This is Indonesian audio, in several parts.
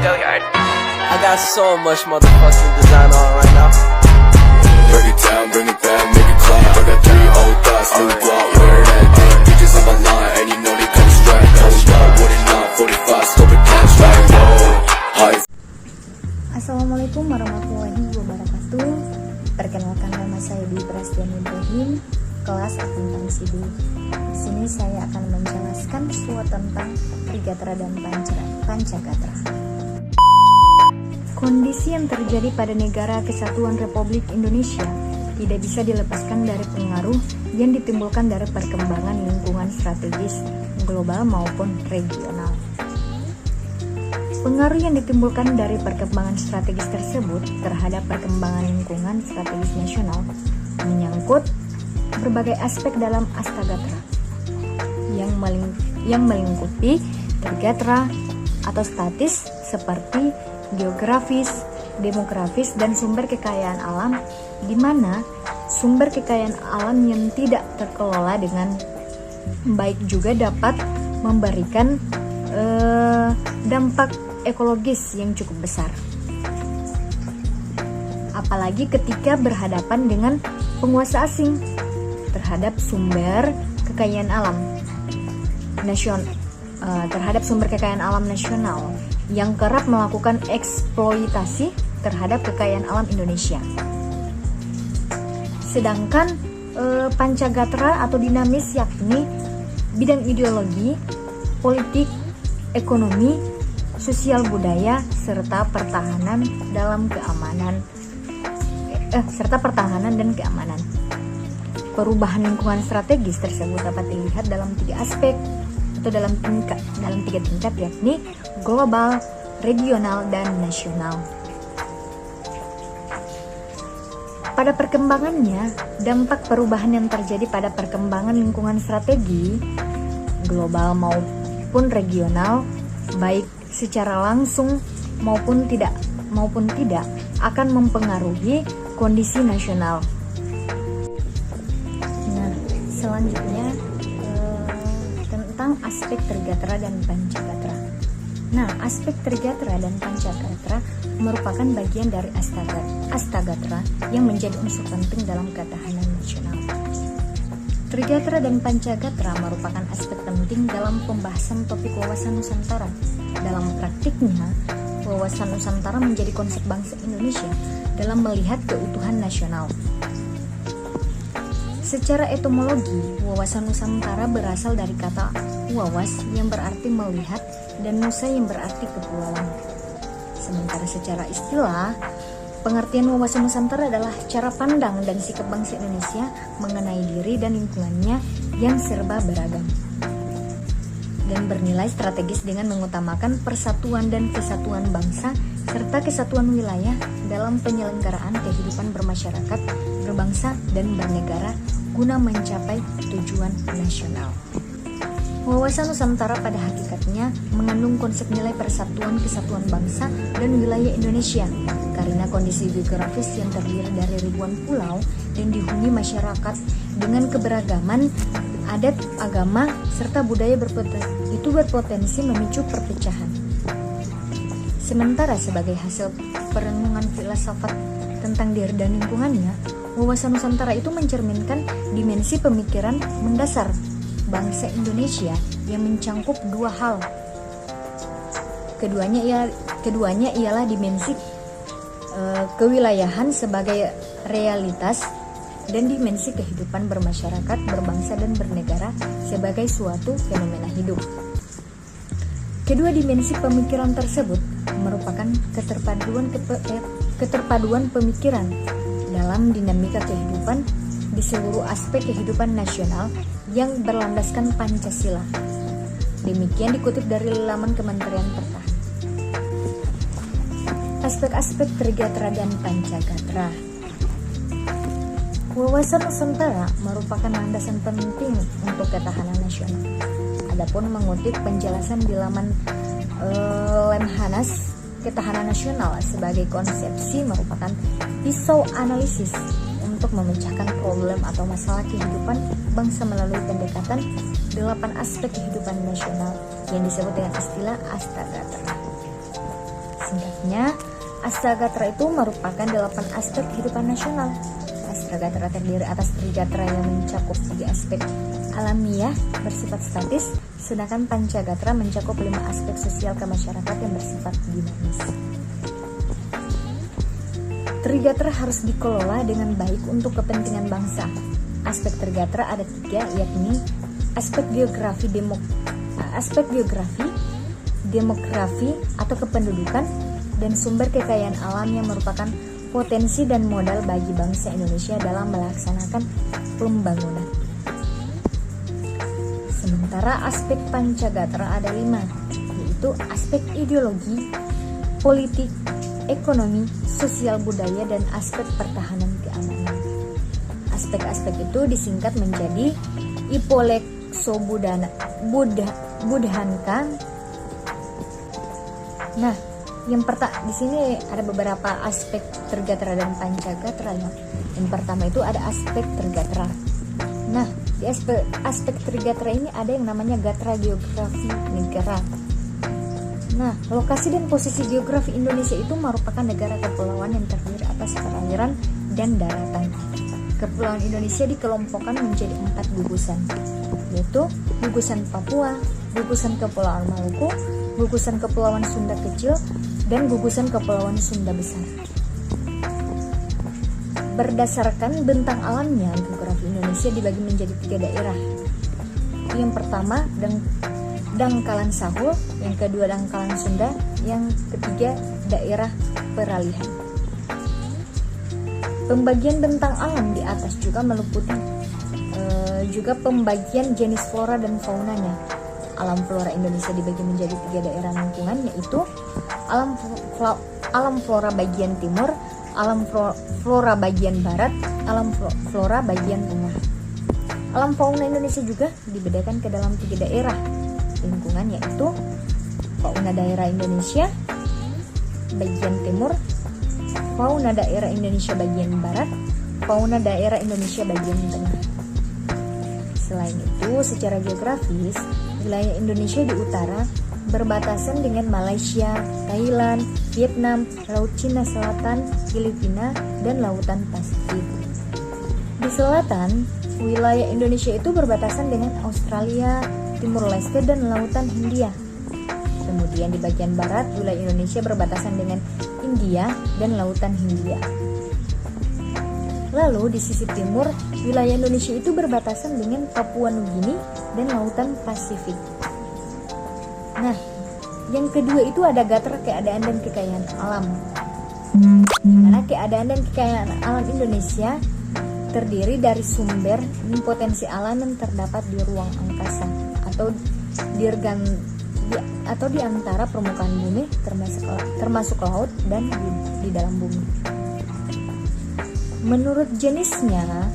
Go yard. I got so much motherfucking design on right now. Break it down, bring it back, make it clap. I got 3 old thoughts, new block, where that thing. Bitches on my line, and you know they come straight. Hold up, what it not, 45, scope it down, straight. High. Assalamualaikum warahmatullahi wabarakatuh. Perkenalkan, nama saya Dwi Prasetya Ibrahim, kelas akuntansi B. Di sini saya akan menjelaskan sesuatu tentang Trigatra dan Pancagatra. Kondisi yang terjadi pada Negara Kesatuan Republik Indonesia tidak bisa dilepaskan dari pengaruh yang ditimbulkan dari perkembangan lingkungan strategis global maupun regional. Pengaruh yang ditimbulkan dari perkembangan strategis tersebut terhadap perkembangan lingkungan strategis nasional menyangkut berbagai aspek dalam Astagatra yang melingkupi Trigatra atau statis seperti geografis, demografis, dan sumber kekayaan alam, di mana sumber kekayaan alam yang tidak terkelola dengan baik juga dapat memberikan dampak ekologis yang cukup besar. Apalagi ketika berhadapan dengan penguasa asing terhadap sumber kekayaan alam nasional yang kerap melakukan eksploitasi terhadap kekayaan alam Indonesia. Sedangkan Pancagatra atau dinamis yakni bidang ideologi, politik, ekonomi, sosial budaya, serta pertahanan dan keamanan. Perubahan lingkungan strategis tersebut dapat dilihat dalam 3 aspek atau dalam 3 tingkat, yakni global, regional, dan nasional. Pada perkembangannya, dampak perubahan yang terjadi pada perkembangan lingkungan strategi global maupun regional, baik secara langsung maupun tidak akan mempengaruhi kondisi nasional. Nah, selanjutnya tentang aspek Trigatra dan Pancagatra. Nah, aspek Trigatra dan Pancagatra merupakan bagian dari Astagatra yang menjadi unsur penting dalam ketahanan nasional. Trigatra dan Pancagatra merupakan aspek penting dalam pembahasan topik wawasan Nusantara. Dalam praktiknya, wawasan Nusantara menjadi konsep bangsa Indonesia dalam melihat keutuhan nasional. Secara etimologi, wawasan Nusantara berasal dari kata wawas yang berarti melihat dan nusa yang berarti kepulauan. Sementara secara istilah, pengertian wawasan Nusantara adalah cara pandang dan sikap bangsa Indonesia mengenai diri dan lingkungannya yang serba beragam dan bernilai strategis dengan mengutamakan persatuan dan kesatuan bangsa serta kesatuan wilayah dalam penyelenggaraan kehidupan bermasyarakat, berbangsa, dan bernegara guna mencapai tujuan nasional. Wawasan Nusantara pada hakikatnya mengandung konsep nilai persatuan kesatuan bangsa dan wilayah Indonesia karena kondisi geografis yang terdiri dari ribuan pulau dan dihuni masyarakat dengan keberagaman adat, agama, serta budaya berpotensi memicu perpecahan. Sementara sebagai hasil perenungan filsafat tentang diri dan lingkungannya, wawasan Nusantara itu mencerminkan dimensi pemikiran mendasar bangsa Indonesia yang mencangkup 2 hal. Keduanya ialah dimensi kewilayahan sebagai realitas dan dimensi kehidupan bermasyarakat, berbangsa, dan bernegara sebagai suatu fenomena hidup. Kedua dimensi pemikiran tersebut merupakan keterpaduan pemikiran dalam dinamika kehidupan di seluruh aspek kehidupan nasional yang berlandaskan Pancasila. Demikian dikutip dari laman Kementerian Pertahanan. Aspek-aspek Trigatra dan Pancagatra. Wawasan Nusantara merupakan landasan penting untuk ketahanan nasional. Adapun mengutip penjelasan di laman Lemhanas, ketahanan nasional sebagai konsepsi merupakan pisau analisis untuk memecahkan problem atau masalah kehidupan bangsa melalui pendekatan 8 aspek kehidupan nasional yang disebut dengan istilah Astagatra. Singkatnya, Astragatra itu merupakan 8 aspek kehidupan nasional. Astragatra terdiri atas Trigatra yang mencakup 3 aspek alamiah bersifat statis, sedangkan Pancagatra mencakup 5 aspek sosial kemasyarakatan yang bersifat dinamis. Trigatra harus dikelola dengan baik untuk kepentingan bangsa. Aspek Trigatra ada 3, yakni aspek geografi, demografi atau kependudukan, dan sumber kekayaan alam yang merupakan potensi dan modal bagi bangsa Indonesia dalam melaksanakan pembangunan. Sementara aspek Pancagatra ada 5, yaitu aspek ideologi, politik, ekonomi, sosial budaya, dan aspek pertahanan keamanan. Aspek-aspek itu disingkat menjadi Ipolekso Budhanka. Nah, di sini ada beberapa aspek Trigatra dan Pancagatra ya. Yang pertama itu ada aspek Trigatra. Nah, di aspek Trigatra ini ada yang namanya gatra geografi negara. Nah, lokasi dan posisi geografi Indonesia itu merupakan negara kepulauan yang terdiri atas perairan dan daratan. Kepulauan Indonesia dikelompokkan menjadi 4 gugusan, yaitu gugusan Papua, gugusan Kepulauan Maluku, gugusan Kepulauan Sunda Kecil, dan gugusan Kepulauan Sunda Besar. Berdasarkan bentang alamnya, geografi Indonesia dibagi menjadi 3 daerah. Yang pertama Dangkalan Sahul, yang kedua Dangkalan Sunda, yang ketiga daerah peralihan. Pembagian bentang alam di atas juga meliputi juga pembagian jenis flora dan faunanya. Alam flora Indonesia dibagi menjadi 3 daerah lingkungan, yaitu alam flora bagian timur, alam flora bagian barat, alam flora bagian tengah. Alam fauna Indonesia juga dibedakan ke dalam 3 daerah lingkungan, yaitu fauna daerah Indonesia bagian timur, fauna daerah Indonesia bagian barat, fauna daerah Indonesia bagian tengah. Selain itu, secara geografis, wilayah Indonesia di utara berbatasan dengan Malaysia, Thailand, Vietnam, Laut Cina Selatan, Filipina, dan Lautan Pasifik. Di selatan, wilayah Indonesia itu berbatasan dengan Australia, Timur Leste, dan Lautan Hindia. Kemudian di bagian barat, wilayah Indonesia berbatasan dengan India dan Lautan Hindia. Lalu di sisi timur, wilayah Indonesia itu berbatasan dengan Papua Nugini dan Lautan Pasifik. Nah, yang kedua itu ada gatra keadaan dan kekayaan alam. Dimana keadaan dan kekayaan alam Indonesia terdiri dari sumber dan potensi alam yang terdapat di ruang angkasa atau di antara permukaan bumi, termasuk laut dan di dalam bumi. Menurut jenisnya,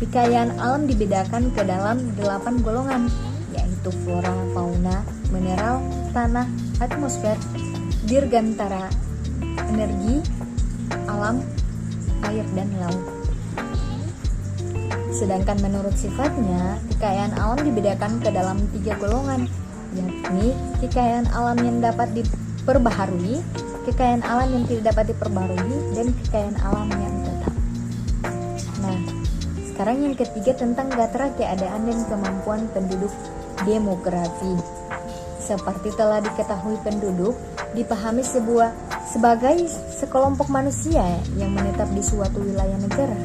kekayaan alam dibedakan ke dalam 8 golongan, yaitu flora, fauna, mineral, tanah, atmosfer, dirgantara, energi, alam, air, dan laut. Sedangkan menurut sifatnya, kekayaan alam dibedakan ke dalam 3 golongan, yakni kekayaan alam yang dapat diperbaharui, kekayaan alam yang tidak dapat diperbaharui, dan kekayaan alam yang tetap. Nah, sekarang yang ketiga tentang gatra keadaan dan kemampuan penduduk demografi. Seperti telah diketahui, penduduk dipahami sebagai sekelompok manusia yang menetap di suatu wilayah negara.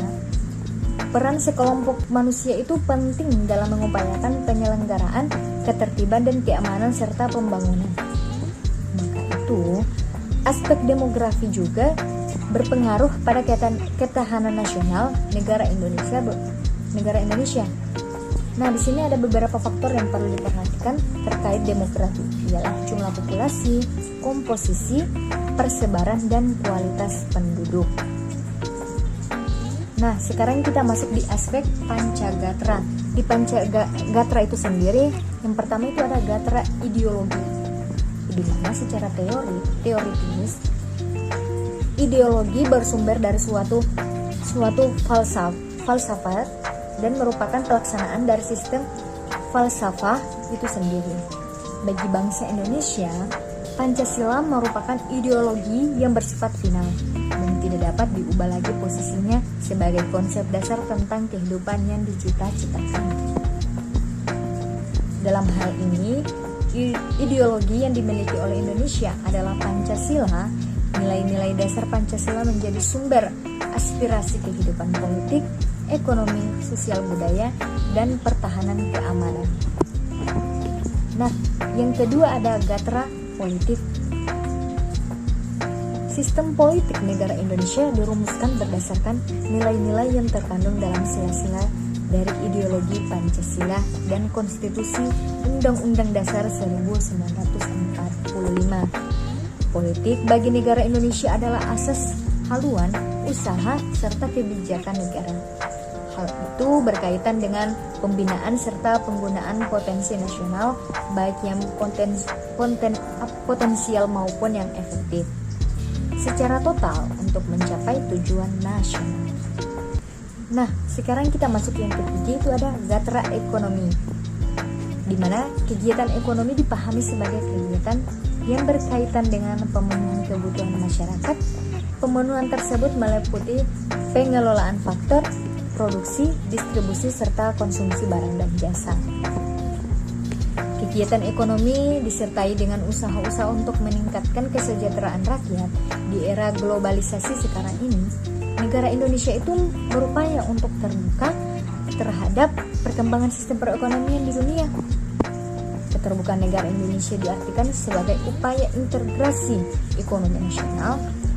Peran sekelompok manusia itu penting dalam mengupayakan penyelenggaraan, ketertiban, dan keamanan serta pembangunan. Maka itu, aspek demografi juga berpengaruh pada ketahanan nasional negara Indonesia. Nah, di sini ada beberapa faktor yang perlu diperhatikan terkait demografi, ialah jumlah populasi, komposisi, persebaran, dan kualitas penduduk. Nah, sekarang kita masuk di aspek Pancagatra. Di Pancagatra itu sendiri, yang pertama itu ada gatra ideologi, di mana secara teoritis ideologi bersumber dari suatu falsafat dan merupakan pelaksanaan dari sistem falsafah itu sendiri. Bagi bangsa Indonesia, Pancasila merupakan ideologi yang bersifat final dan tidak dapat diubah lagi posisinya sebagai konsep dasar tentang kehidupan yang dicita-citakan. Dalam hal ini, ideologi yang dimiliki oleh Indonesia adalah Pancasila. Nilai-nilai dasar Pancasila menjadi sumber aspirasi kehidupan politik, ekonomi, sosial budaya, dan pertahanan keamanan. Nah, yang kedua ada gatra politik. Sistem politik negara Indonesia dirumuskan berdasarkan nilai-nilai yang terkandung dalam sila-sila dari ideologi Pancasila dan Konstitusi Undang-Undang Dasar 1945. Politik bagi negara Indonesia adalah asas haluan, usaha, serta kebijakan negara. Hal itu berkaitan dengan pembinaan serta penggunaan potensi nasional, baik yang potensial maupun yang efektif, secara total untuk mencapai tujuan nasional. Nah, sekarang kita masuk yang ketiga, itu ada gatra ekonomi, di mana kegiatan ekonomi dipahami sebagai kegiatan yang berkaitan dengan pemenuhan kebutuhan masyarakat. Pemenuhan tersebut meliputi pengelolaan faktor produksi, distribusi, serta konsumsi barang dan jasa. Kegiatan ekonomi disertai dengan usaha-usaha untuk meningkatkan kesejahteraan rakyat. Di era globalisasi sekarang ini, negara Indonesia itu berupaya untuk terbuka terhadap perkembangan sistem perekonomian di dunia. Keterbukaan negara Indonesia diartikan sebagai upaya integrasi ekonomi nasional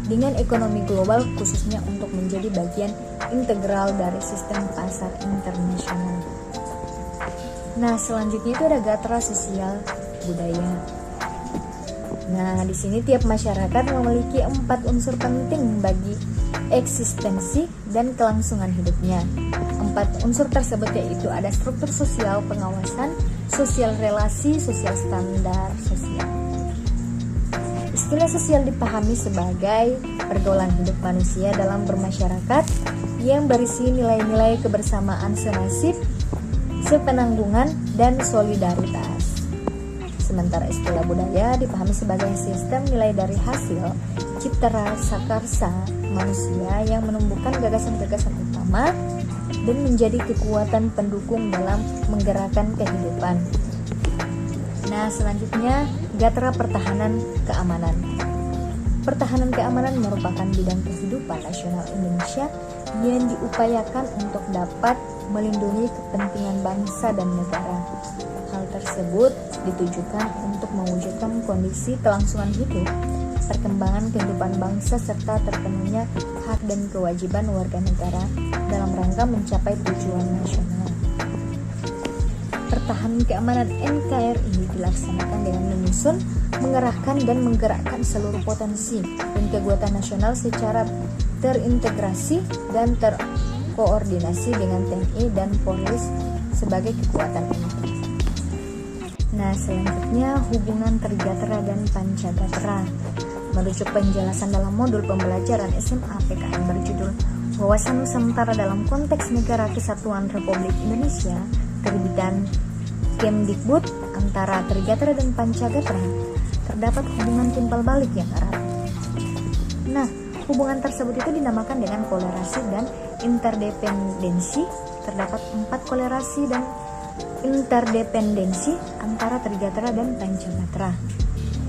dengan ekonomi global, khususnya untuk menjadi bagian integral dari sistem pasar internasional. Nah, selanjutnya itu ada gatra sosial budaya. Nah, di sini tiap masyarakat memiliki 4 unsur penting bagi eksistensi dan kelangsungan hidupnya. 4 unsur tersebut yaitu ada struktur sosial, pengawasan, sosial relasi, sosial standar sosial. Istilah sosial dipahami sebagai pergaulan hidup manusia dalam bermasyarakat yang berisi nilai-nilai kebersamaan senasib, sepenanggungan, dan solidaritas. Sementara istilah budaya dipahami sebagai sistem nilai dari hasil cipta karsa manusia yang menumbuhkan gagasan-gagasan utama dan menjadi kekuatan pendukung dalam menggerakkan kehidupan. Nah, selanjutnya gatra pertahanan keamanan. Pertahanan keamanan merupakan bidang kehidupan nasional Indonesia yang diupayakan untuk dapat melindungi kepentingan bangsa dan negara. Hal tersebut ditujukan untuk mewujudkan kondisi kelangsungan hidup, perkembangan kehidupan bangsa, serta terpenuhnya hak dan kewajiban warga negara dalam rangka mencapai tujuan nasional. Pertahanan keamanan NKRI dilaksanakan dengan menyusun, mengerahkan, dan menggerakkan seluruh potensi dan kekuatan nasional secara terintegrasi dan terkoordinasi dengan TNI dan Polri sebagai kekuatan inti. Nah, selanjutnya hubungan Trigatra dan Pancagatra. Merujuk penjelasan dalam modul pembelajaran SMA PKN berjudul Wawasan Nusantara dalam Konteks Negara Kesatuan Republik Indonesia, terbitan Kemdikbud, antara Trigatra dan Pancagatra terdapat hubungan timbal balik yang erat. Nah, hubungan tersebut itu dinamakan dengan kolerasi dan interdependensi. Terdapat 4 kolerasi dan interdependensi antara Trigatra dan Pancagatra.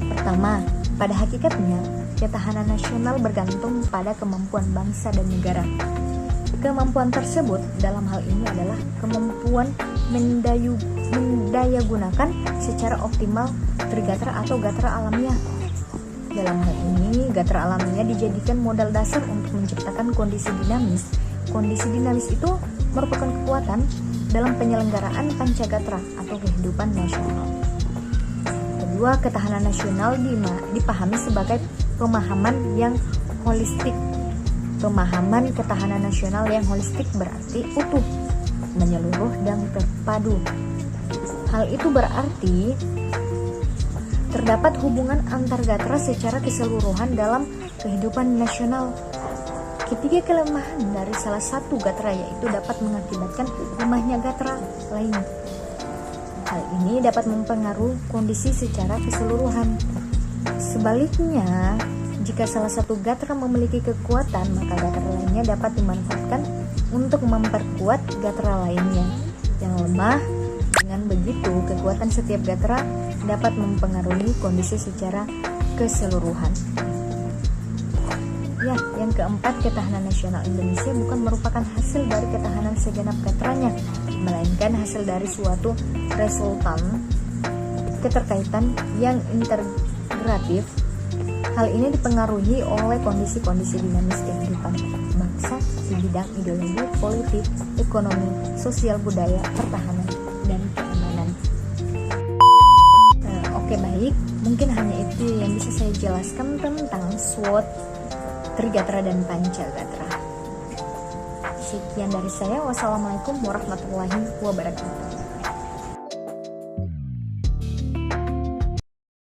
Pertama, pada hakikatnya, ketahanan nasional bergantung pada kemampuan bangsa dan negara. Kemampuan tersebut dalam hal ini adalah kemampuan mendayagunakan secara optimal Trigatra atau gatra alamiah. Dalam hal ini, gatra alamiah dijadikan modal dasar untuk menciptakan kondisi dinamis. Kondisi dinamis itu merupakan kekuatan dalam penyelenggaraan Pancagatra atau kehidupan nasional. Kedua, ketahanan nasional dipahami sebagai pemahaman yang holistik. Pemahaman ketahanan nasional yang holistik berarti utuh, menyeluruh, dan terpadu. Hal itu berarti terdapat hubungan antar gatra secara keseluruhan dalam kehidupan nasional. Ketiga kelemahan dari salah satu gatra yaitu dapat mengakibatkan lemahnya gatra lain. Hal ini dapat mempengaruhi kondisi secara keseluruhan. Sebaliknya, jika salah satu gatra memiliki kekuatan, maka gatra lainnya dapat dimanfaatkan untuk memperkuat gatra lainnya yang lemah. Dengan begitu, kekuatan setiap gatra dapat mempengaruhi kondisi secara keseluruhan. Ya, yang keempat, ketahanan nasional Indonesia bukan merupakan hasil dari ketahanan segenap gatranya, melainkan hasil dari suatu resultan keterkaitan yang integratif. Hal ini dipengaruhi oleh kondisi-kondisi dinamis kehidupan bangsa di bidang ideologi, politik, ekonomi, sosial, budaya, pertahanan, dan keamanan. Oke, baik, mungkin hanya itu yang bisa saya jelaskan tentang SWOT Trigatra dan Pancagatra. Sekian dari saya. Wassalamualaikum warahmatullahi wabarakatuh.